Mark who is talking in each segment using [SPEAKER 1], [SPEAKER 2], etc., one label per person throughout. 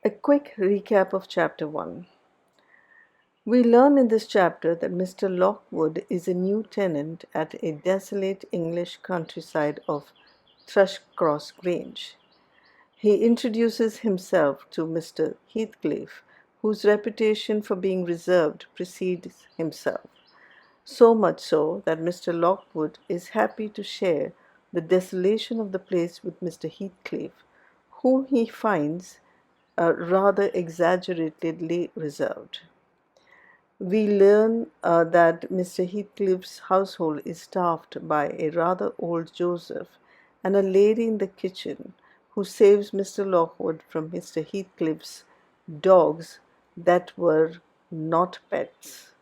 [SPEAKER 1] A quick recap of Chapter 1. We learn in this chapter that Mr. Lockwood is a new tenant at a desolate English countryside of Thrushcross Grange. He introduces himself to Mr. Heathcliff, whose reputation for being reserved precedes himself, so much so that Mr. Lockwood is happy to share the desolation of the place with Mr. Heathcliff, whom he finds rather exaggeratedly reserved. We learn that Mr. Heathcliff's household is staffed by a rather old Joseph and a lady in the kitchen who saves Mr. Lockwood from Mr. Heathcliff's dogs that were not pets.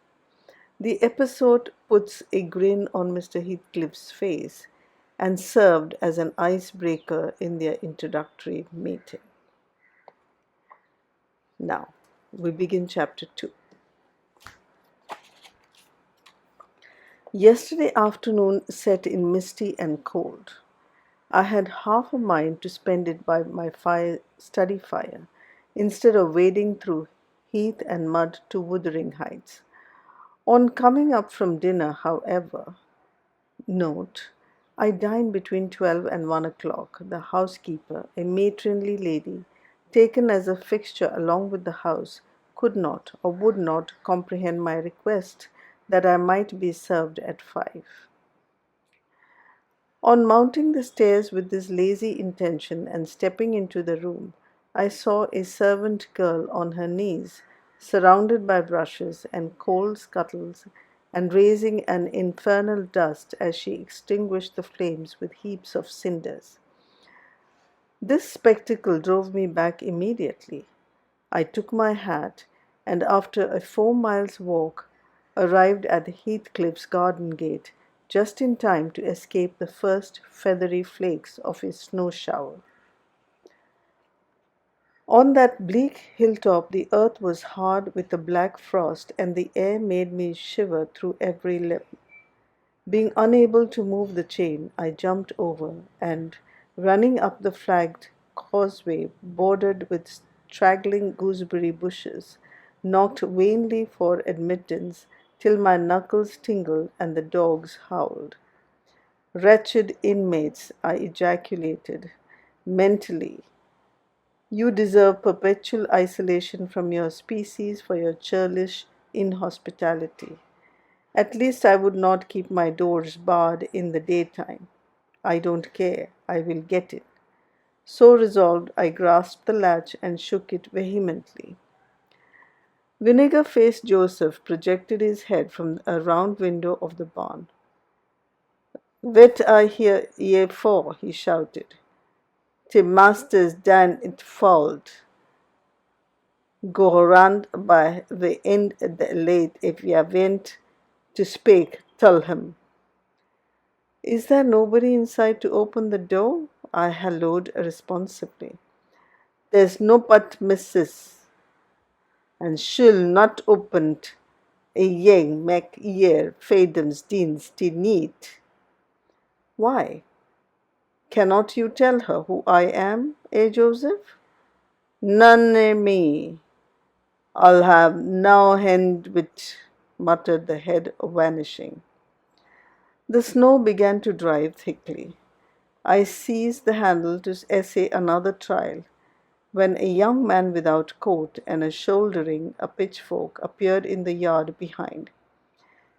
[SPEAKER 1] The episode puts a grin on Mr. Heathcliff's face and served as an icebreaker in their introductory meeting. Now, we begin Chapter 2. Yesterday afternoon set in misty and cold. I had half a mind to spend it by my study fire, instead of wading through heath and mud to Wuthering Heights. On coming up from dinner, however, note, I dined between 12 and 1 o'clock. The housekeeper, a matronly lady, taken as a fixture along with the house, could not or would not comprehend my request that I might be served at 5. On mounting the stairs with this lazy intention and stepping into the room, I saw a servant girl on her knees, surrounded by brushes and coal scuttles, and raising an infernal dust as she extinguished the flames with heaps of cinders. This spectacle drove me back immediately. I took my hat, and after a 4 miles walk, arrived at the Heathcliff's garden gate just in time to escape the first feathery flakes of a snow shower. On that bleak hilltop the earth was hard with a black frost, and the air made me shiver through every limb. Being unable to move the chain, I jumped over, and, running up the flagged causeway bordered with straggling gooseberry bushes, knocked vainly for admittance till my knuckles tingled and the dogs howled. "Wretched inmates," I ejaculated mentally. "You deserve perpetual isolation from your species for your churlish inhospitality. At least I would not keep my doors barred in the daytime. I don't care. I will get in." So resolved, I grasped the latch and shook it vehemently. Vinegar-faced Joseph projected his head from a round window of the barn. "What are ye for?" he shouted. "Te master's dan it fault. Go round by the end of the late if ye went to speak, tell him." "Is there nobody inside to open the door?" I hallooed responsively. "There's no but missus, and she'll not open't a young mak year Fadum's deans te neat." "Why? Cannot you tell her who I am, Joseph?" "None near me. I'll have no hand wit," muttered the head, vanishing. The snow began to drive thickly. I seized the handle to essay another trial, when a young man without coat and shouldering a pitchfork appeared in the yard behind.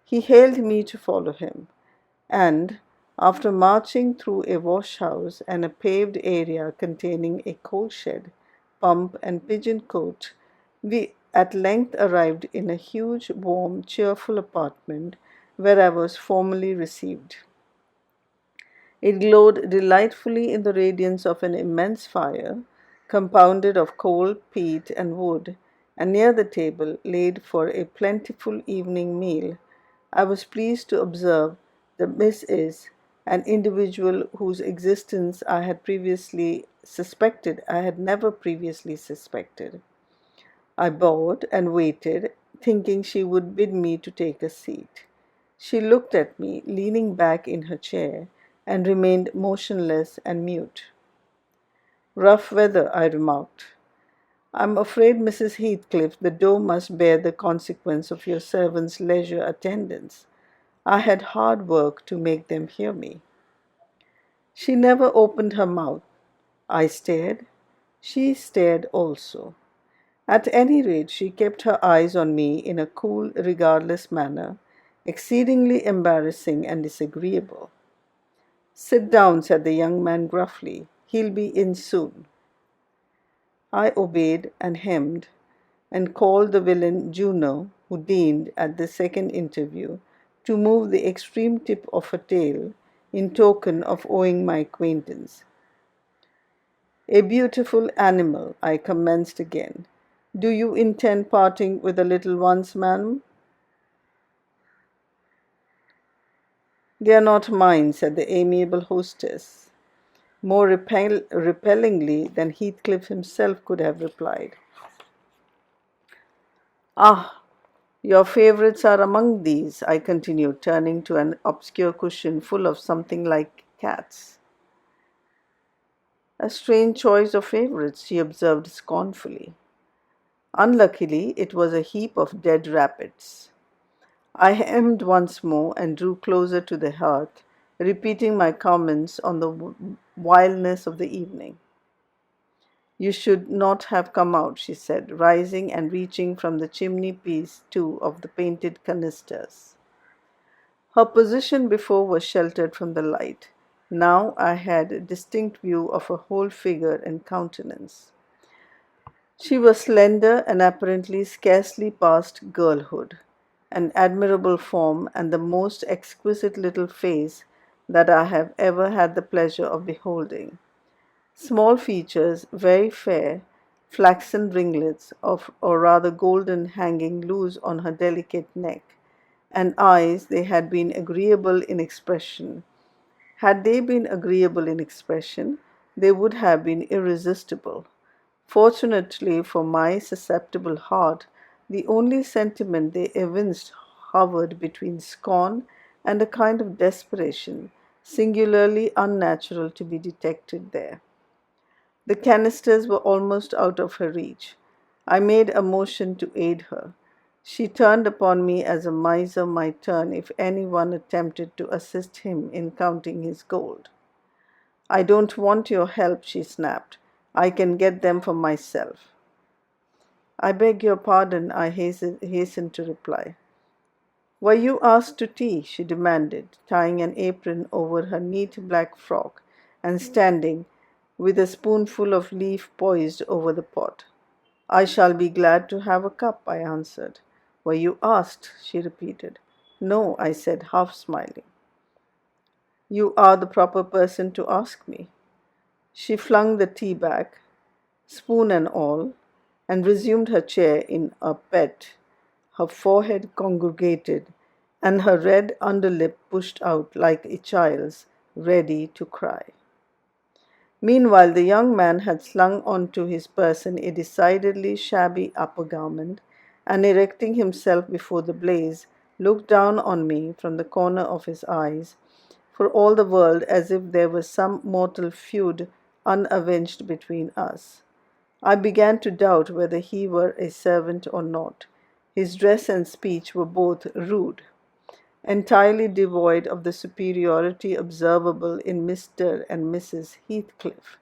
[SPEAKER 1] He hailed me to follow him, and, after marching through a wash-house and a paved area containing a coal shed, pump, and pigeon cote, we at length arrived in a huge, warm, cheerful apartment where I was formally received. It glowed delightfully in the radiance of an immense fire, compounded of coal, peat, and wood, and near the table, laid for a plentiful evening meal, I was pleased to observe the Miss is an individual whose existence I had never previously suspected. I bowed and waited, thinking she would bid me to take a seat. She looked at me, leaning back in her chair, and remained motionless and mute. "Rough weather," I remarked. I'm afraid, Mrs. Heathcliff, the door must bear the consequence of your servants' leisure attendance. I had hard work to make them hear me. She never opened her mouth. I stared. She stared also. At any rate, she kept her eyes on me in a cool, regardless manner, exceedingly embarrassing and disagreeable. Sit down, said the young man gruffly. He'll be in soon. I obeyed and hemmed, and called the villain Juno, who deigned, at the second interview, to move the extreme tip of her tail in token of owing my acquaintance. A beautiful animal, I commenced again. Do you intend parting with the little ones, ma'am? They are not mine, said the amiable hostess, more repellingly than Heathcliff himself could have replied. Ah, your favourites are among these, I continued, turning to an obscure cushion full of something like cats. A strange choice of favourites, she observed scornfully. Unluckily, it was a heap of dead rabbits. I hemmed once more and drew closer to the hearth, repeating my comments on the wildness of the evening. You should not have come out, she said, rising and reaching from the chimney piece two of the painted canisters. Her position before was sheltered from the light. Now I had a distinct view of her whole figure and countenance. She was slender and apparently scarcely past girlhood, an admirable form and the most exquisite little face that I have ever had the pleasure of beholding. Small features, very fair, flaxen ringlets of or rather golden hanging loose on her delicate neck, and eyes they had been agreeable in expression. Had they been agreeable in expression, they would have been irresistible. Fortunately for my susceptible heart, the only sentiment they evinced hovered between scorn and a kind of desperation, singularly unnatural to be detected there. The canisters were almost out of her reach. I made a motion to aid her. She turned upon me as a miser might turn if anyone attempted to assist him in counting his gold. I don't want your help, she snapped. I can get them for myself. I beg your pardon, I hastened to reply. Were you asked to tea? She demanded, tying an apron over her neat black frock and standing with a spoonful of leaf poised over the pot. I shall be glad to have a cup, I answered. Were you asked? She repeated. No, I said, half smiling. You are the proper person to ask me. She flung the tea back, spoon and all, and resumed her chair in a pet, her forehead congregated, and her red underlip pushed out like a child's, ready to cry. Meanwhile, the young man had slung onto his person a decidedly shabby upper garment, and erecting himself before the blaze, looked down on me from the corner of his eyes, for all the world as if there was some mortal feud unavenged between us. I began to doubt whether he were a servant or not. His dress and speech were both rude, entirely devoid of the superiority observable in Mr. and Mrs. Heathcliff.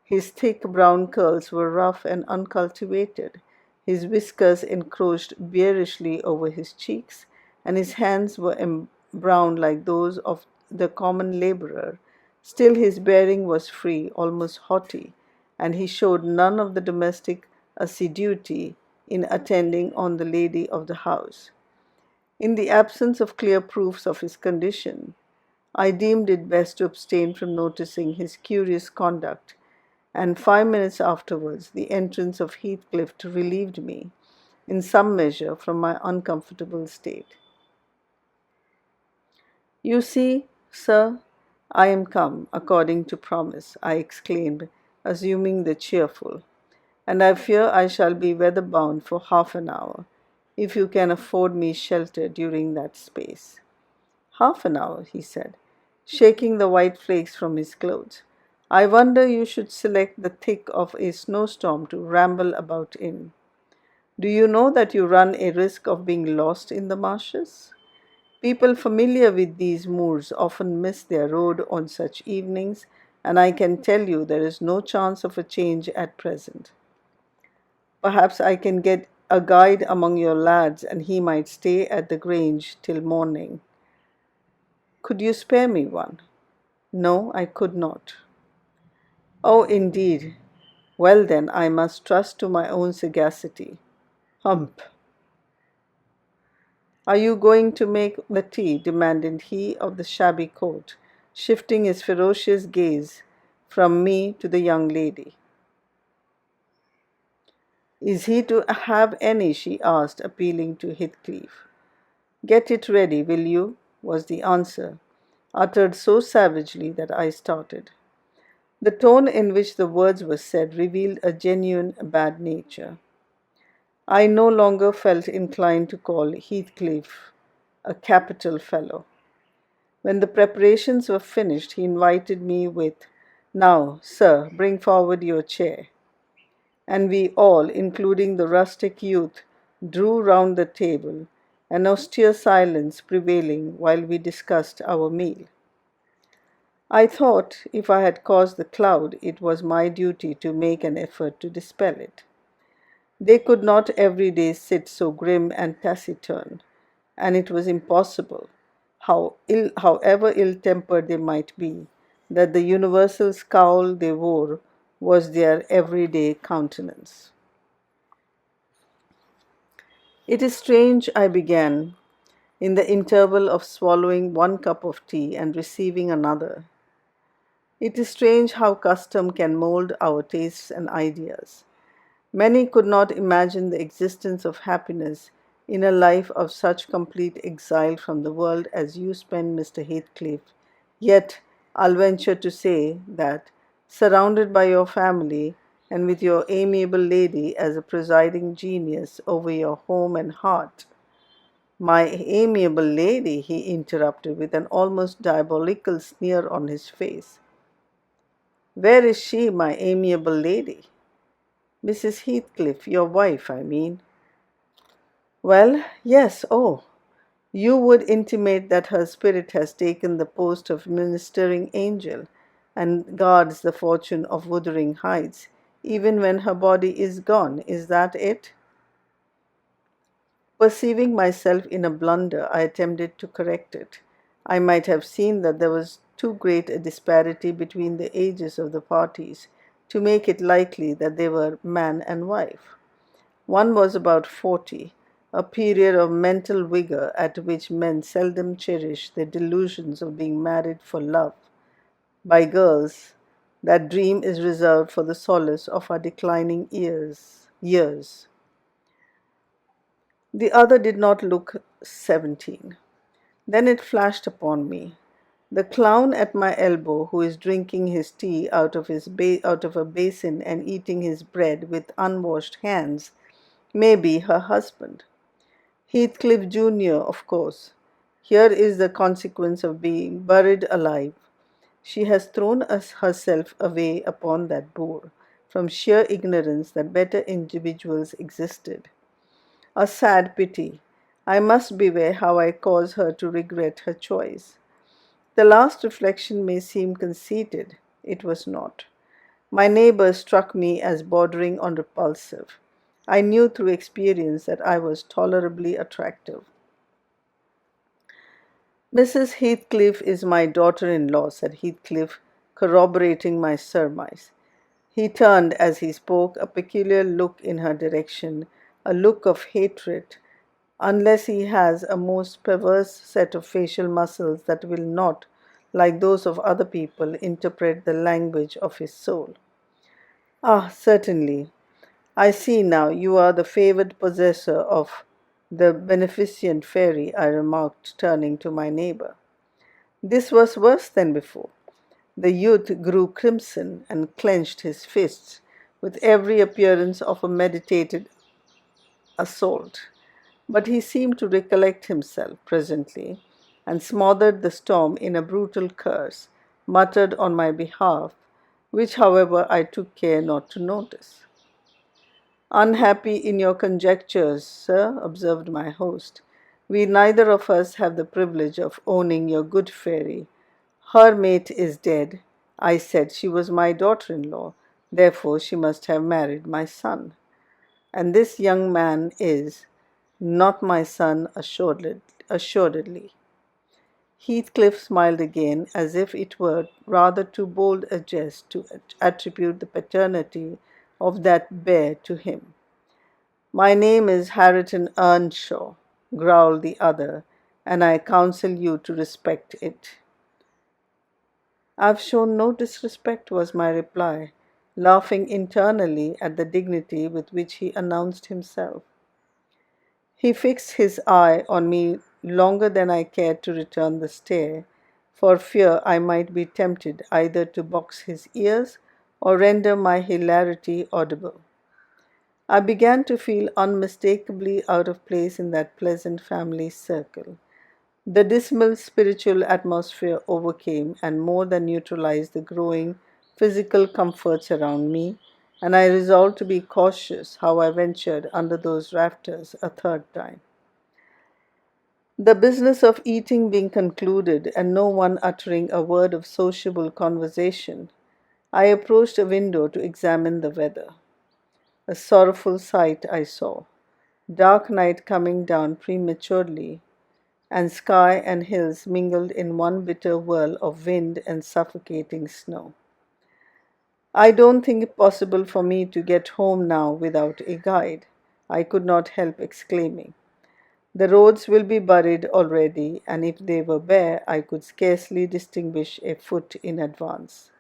[SPEAKER 1] His thick brown curls were rough and uncultivated. His whiskers encroached bearishly over his cheeks, and his hands were embrowned like those of the common laborer. Still, his bearing was free, almost haughty, and he showed none of the domestic assiduity in attending on the lady of the house. In the absence of clear proofs of his condition, I deemed it best to abstain from noticing his curious conduct, and 5 minutes afterwards the entrance of Heathcliff relieved me, in some measure, from my uncomfortable state. You see, sir, I am come, according to promise, I exclaimed, assuming the cheerful, and I fear I shall be weather-bound for half an hour, if you can afford me shelter during that space. Half an hour, he said, shaking the white flakes from his clothes. I wonder you should select the thick of a snowstorm to ramble about in. Do you know that you run a risk of being lost in the marshes? People familiar with these moors often miss their road on such evenings, and I can tell you there is no chance of a change at present. Perhaps I can get a guide among your lads, and he might stay at the Grange till morning. Could you spare me one? No, I could not. Oh, indeed. Well, then, I must trust to my own sagacity. Hump. Are you going to make the tea? Demanded he of the shabby coat, shifting his ferocious gaze from me to the young lady. Is he to have any? She asked, appealing to Heathcliff. Get it ready, will you? Was the answer, uttered so savagely that I started. The tone in which the words were said revealed a genuine bad nature. I no longer felt inclined to call Heathcliff a capital fellow. When the preparations were finished, he invited me with, Now, sir, bring forward your chair. And we all, including the rustic youth, drew round the table, an austere silence prevailing while we discussed our meal. I thought if I had caused the cloud, it was my duty to make an effort to dispel it. They could not every day sit so grim and taciturn, and it was impossible, however ill-tempered they might be, that the universal scowl they wore was their everyday countenance. It is strange, I began, in the interval of swallowing one cup of tea and receiving another. It is strange how custom can mold our tastes and ideas. Many could not imagine the existence of happiness in a life of such complete exile from the world as you spend, Mr. Heathcliff. Yet, I'll venture to say that, surrounded by your family and with your amiable lady as a presiding genius over your home and heart, my amiable lady, he interrupted with an almost diabolical sneer on his face. Where is she, my amiable lady? Mrs. Heathcliff, your wife, I mean. Well, yes, oh, you would intimate that her spirit has taken the post of ministering angel and guards the fortune of Wuthering Heights, even when her body is gone. Is that it? Perceiving myself in a blunder, I attempted to correct it. I might have seen that there was too great a disparity between the ages of the parties to make it likely that they were man and wife. One was about 40, a period of mental vigor at which men seldom cherish the delusions of being married for love. By girls, that dream is reserved for the solace of our declining years. The other did not look 17. Then it flashed upon me. The clown at my elbow, who is drinking his tea out of a basin and eating his bread with unwashed hands, may be her husband. Heathcliff Junior, of course. Here is the consequence of being buried alive. She has thrown herself away upon that boor, from sheer ignorance that better individuals existed. A sad pity. I must beware how I cause her to regret her choice. The last reflection may seem conceited. It was not. My neighbor struck me as bordering on repulsive. I knew through experience that I was tolerably attractive. Mrs. Heathcliff is my daughter-in-law, said Heathcliff, corroborating my surmise. He turned as he spoke, a peculiar look in her direction, a look of hatred, unless he has a most perverse set of facial muscles that will not, like those of other people, interpret the language of his soul. Ah, certainly. I see now you are the favored possessor of the beneficent fairy, I remarked, turning to my neighbor. This was worse than before. The youth grew crimson and clenched his fists with every appearance of a meditated assault. But he seemed to recollect himself presently and smothered the storm in a brutal curse, muttered on my behalf, which, however, I took care not to notice. Unhappy in your conjectures, sir, observed my host. We neither of us have the privilege of owning your good fairy. Her mate is dead. I said she was my daughter in law, therefore she must have married my son. And this young man is not my son, assuredly. Heathcliff smiled again, as if it were rather too bold a jest to attribute the paternity of that bear to him. My name is Harriton Earnshaw, growled the other, and I counsel you to respect it. I've shown no disrespect, was my reply, laughing internally at the dignity with which he announced himself. He fixed his eye on me longer than I cared to return the stare, for fear I might be tempted either to box his ears or render my hilarity audible. I began to feel unmistakably out of place in that pleasant family circle. The dismal spiritual atmosphere overcame and more than neutralized the growing physical comforts around me, and I resolved to be cautious how I ventured under those rafters a third time. The business of eating being concluded, and no one uttering a word of sociable conversation, I approached a window to examine the weather. A sorrowful sight I saw. Dark night coming down prematurely, and sky and hills mingled in one bitter whirl of wind and suffocating snow. I don't think it possible for me to get home now without a guide, I could not help exclaiming. The roads will be buried already, and if they were bare, I could scarcely distinguish a foot in advance.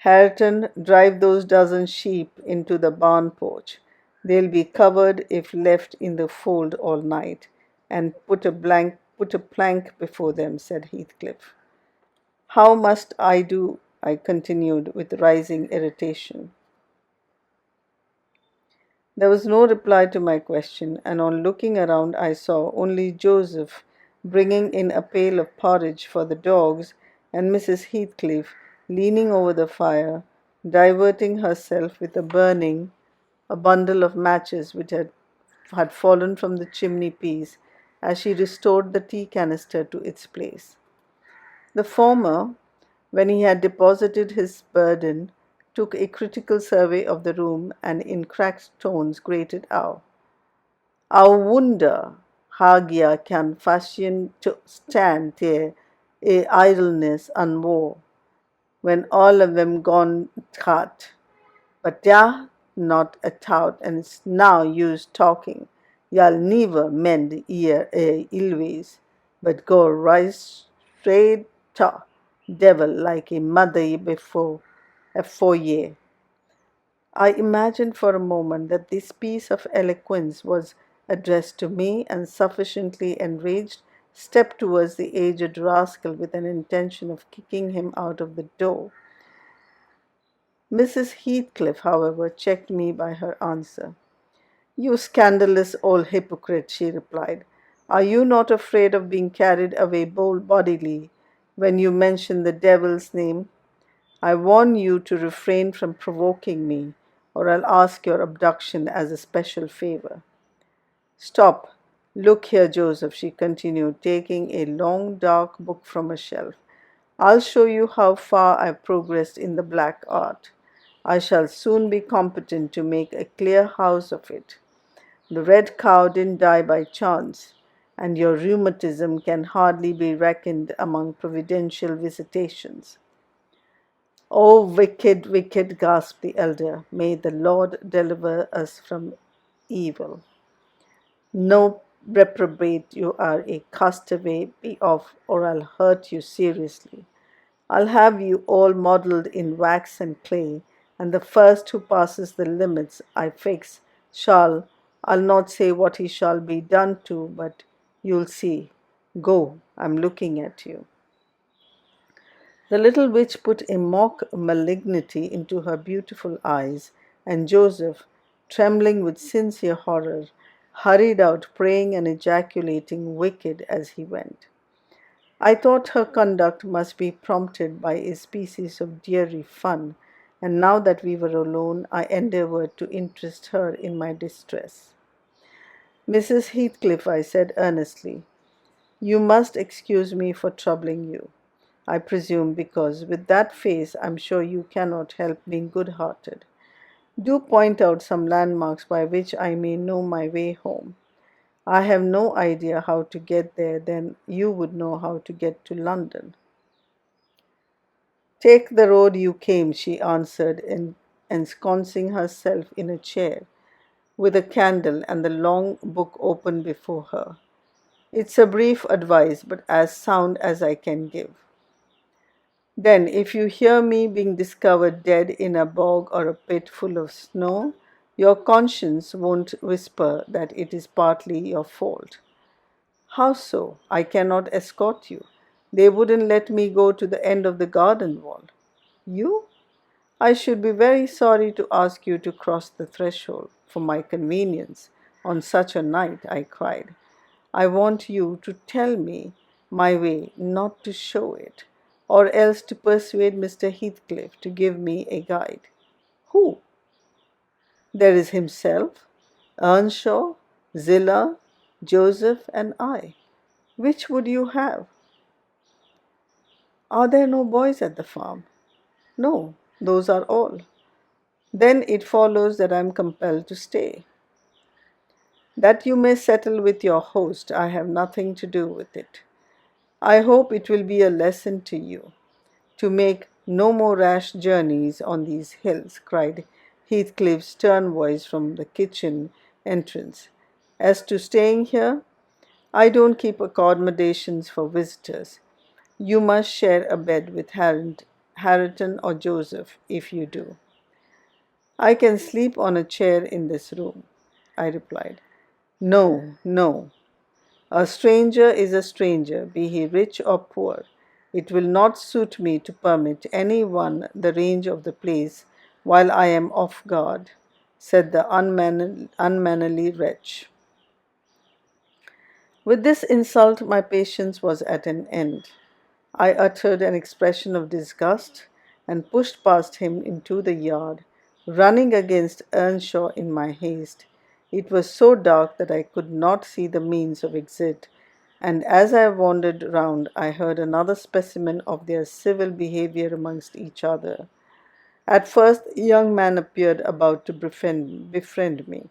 [SPEAKER 1] Hareton, drive those dozen sheep into the barn porch. They'll be covered if left in the fold all night, and put a plank before them, said Heathcliff. How must I do? I continued with rising irritation. There was no reply to my question, and on looking around, I saw only Joseph bringing in a pail of porridge for the dogs, and Mrs. Heathcliff leaning over the fire, diverting herself with burning a bundle of matches which had fallen from the chimney piece as she restored the tea canister to its place. The former, when he had deposited his burden, took a critical survey of the room and in cracked tones grated out, "I wonder Hagia can fashion to stand there idleness and war when all of them gone cut. But they're not a tout, and it's now use talking. Y'all never mend ear illways, but go right straight to devil like a mother before ye." I imagined for a moment that this piece of eloquence was addressed to me, and sufficiently enraged, stepped towards the aged rascal with an intention of kicking him out of the door. Mrs. Heathcliff, however, checked me by her answer. "You scandalous old hypocrite," she replied. "Are you not afraid of being carried away bodily when you mention the devil's name? I warn you to refrain from provoking me, or I'll ask your abduction as a special favor." "Stop. Look here, Joseph," she continued, taking a long dark book from a shelf. "I'll show you how far I've progressed in the black art. I shall soon be competent to make a clear house of it. The red cow didn't die by chance, and your rheumatism can hardly be reckoned among providential visitations." "Oh, wicked, wicked," gasped the elder. "May the Lord deliver us from evil." "No, reprobate, you are a castaway. Be off, or I'll hurt you seriously. I'll have you all modelled in wax and clay, and the first who passes the limits I fix I'll not say what he shall be done to, but you'll see. Go, I'm looking at you." The little witch put a mock malignity into her beautiful eyes, and Joseph, trembling with sincere horror, hurried out, praying and ejaculating "wicked" as he went. I thought her conduct must be prompted by a species of deary fun, and now that we were alone, I endeavored to interest her in my distress. Mrs. Heathcliff, I said earnestly, you must excuse me for troubling you. I presume because with that face I'm sure you cannot help being good-hearted. Do point out some landmarks by which I may know my way home. I have no idea how to get there, then you would know how to get to London. Take the road you came, she answered, ensconcing herself in a chair, with a candle and the long book open before her. It's a brief advice, but as sound as I can give. Then, if you hear me being discovered dead in a bog or a pit full of snow, your conscience won't whisper that it is partly your fault. How so? I cannot escort you. They wouldn't let me go to the end of the garden wall. You? I should be very sorry to ask you to cross the threshold for my convenience on such a night, I cried. I want you to tell me my way, not to show it, or else to persuade Mr. Heathcliff to give me a guide. Who? There is himself, Earnshaw, Zillah, Joseph, and I. Which would you have? Are there no boys at the farm? No, those are all. Then it follows that I am compelled to stay. That you may settle with your host, I have nothing to do with it. I hope it will be a lesson to you to make no more rash journeys on these hills, cried Heathcliff's stern voice from the kitchen entrance. As to staying here, I don't keep accommodations for visitors. You must share a bed with Harriton or Joseph if you do. I can sleep on a chair in this room, I replied. No, no. A stranger is a stranger, be he rich or poor. It will not suit me to permit any one the range of the place while I am off guard, said the unmannerly wretch. With this insult, my patience was at an end. I uttered an expression of disgust and pushed past him into the yard, running against Earnshaw in my haste. It was so dark that I could not see the means of exit, and as I wandered round, I heard another specimen of their civil behavior amongst each other. At first, a young man appeared about to befriend me.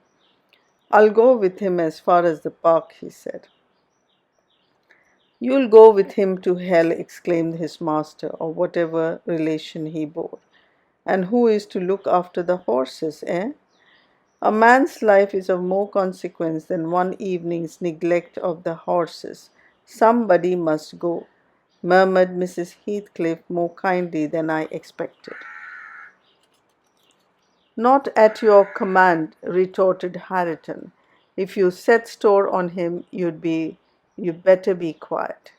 [SPEAKER 1] I'll go with him as far as the park, he said. You'll go with him to hell, exclaimed his master, or whatever relation he bore. And who is to look after the horses, eh? A man's life is of more consequence than one evening's neglect of the horses. Somebody must go, murmured Mrs. Heathcliff more kindly than I expected. Not at your command, retorted Harriton. If you set store on him, you'd better be quiet.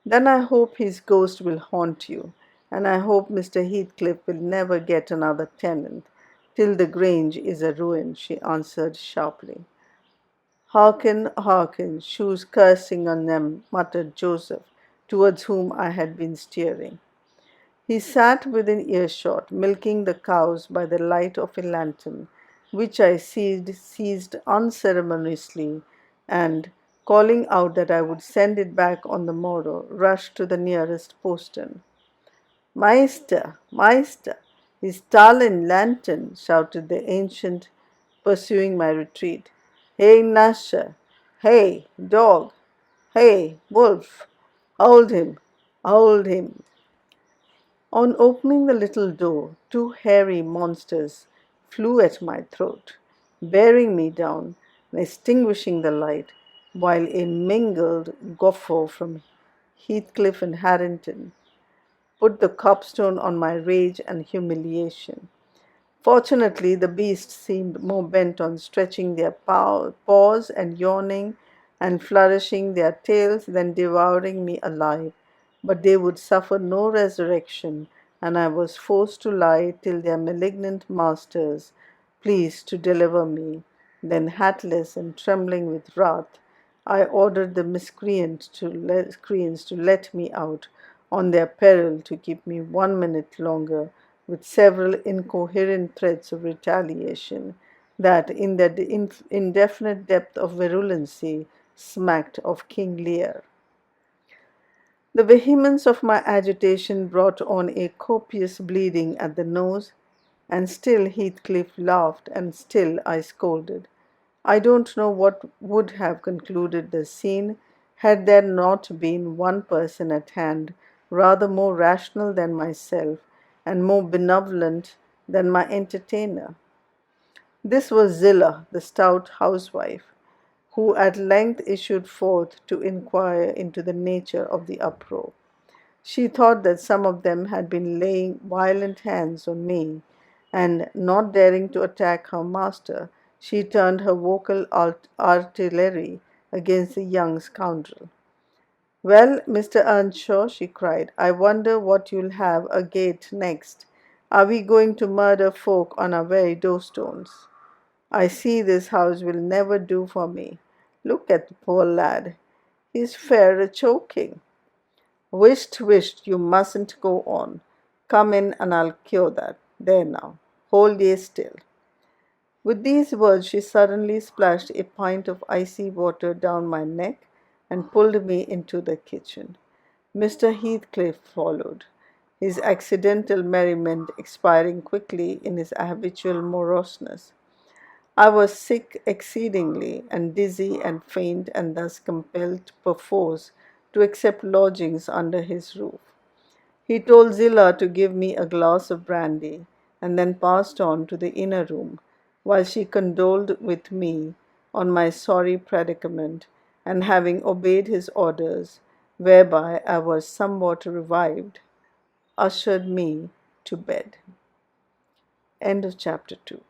[SPEAKER 1] Then I hope his ghost will haunt you, and I hope Mr. Heathcliff will never get another tenant till the Grange is a ruin, she answered sharply. Hearken, hearken, shoes cursing on them, muttered Joseph, towards whom I had been steering. He sat within earshot, milking the cows by the light of a lantern, which I seized unceremoniously, and, calling out that I would send it back on the morrow, rushed to the nearest postern. Meister, Meister, his stolen lantern, shouted the ancient, pursuing my retreat. Hey, Nasher! Hey, dog! Hey, wolf! Hold him! Hold him! On opening the little door, two hairy monsters flew at my throat, bearing me down and extinguishing the light, while a mingled guffaw from Heathcliff and Harrington put the capstone on my rage and humiliation. Fortunately, the beasts seemed more bent on stretching their paws and yawning and flourishing their tails than devouring me alive, but they would suffer no resurrection, and I was forced to lie till their malignant masters pleased to deliver me. Then, hatless and trembling with wrath, I ordered the miscreants to let me out on their peril to keep me 1 minute longer with several incoherent threats of retaliation that, in their indefinite depth of virulency, smacked of King Lear. The vehemence of my agitation brought on a copious bleeding at the nose, and still Heathcliff laughed, and still I scolded. I don't know what would have concluded the scene had there not been one person at hand, rather more rational than myself, and more benevolent than my entertainer. This was Zillah, the stout housewife, who at length issued forth to inquire into the nature of the uproar. She thought that some of them had been laying violent hands on me, and not daring to attack her master, she turned her vocal artillery against the young scoundrel. "Well, Mr. Earnshaw," she cried, "I wonder what you'll have agate next. Are we going to murder folk on our very doorstones? I see this house will never do for me. Look at the poor lad. He's fair a choking. Wisht, wisht, you mustn't go on. Come in and I'll cure that. There now. Hold ye still." With these words she suddenly splashed a pint of icy water down my neck and pulled me into the kitchen. Mr. Heathcliff followed, his accidental merriment expiring quickly in his habitual moroseness. I was sick exceedingly, and dizzy and faint, and thus compelled perforce to accept lodgings under his roof. He told Zillah to give me a glass of brandy, and then passed on to the inner room, while she condoled with me on my sorry predicament, and having obeyed his orders, whereby I was somewhat revived, ushered me to bed. End of chapter 2.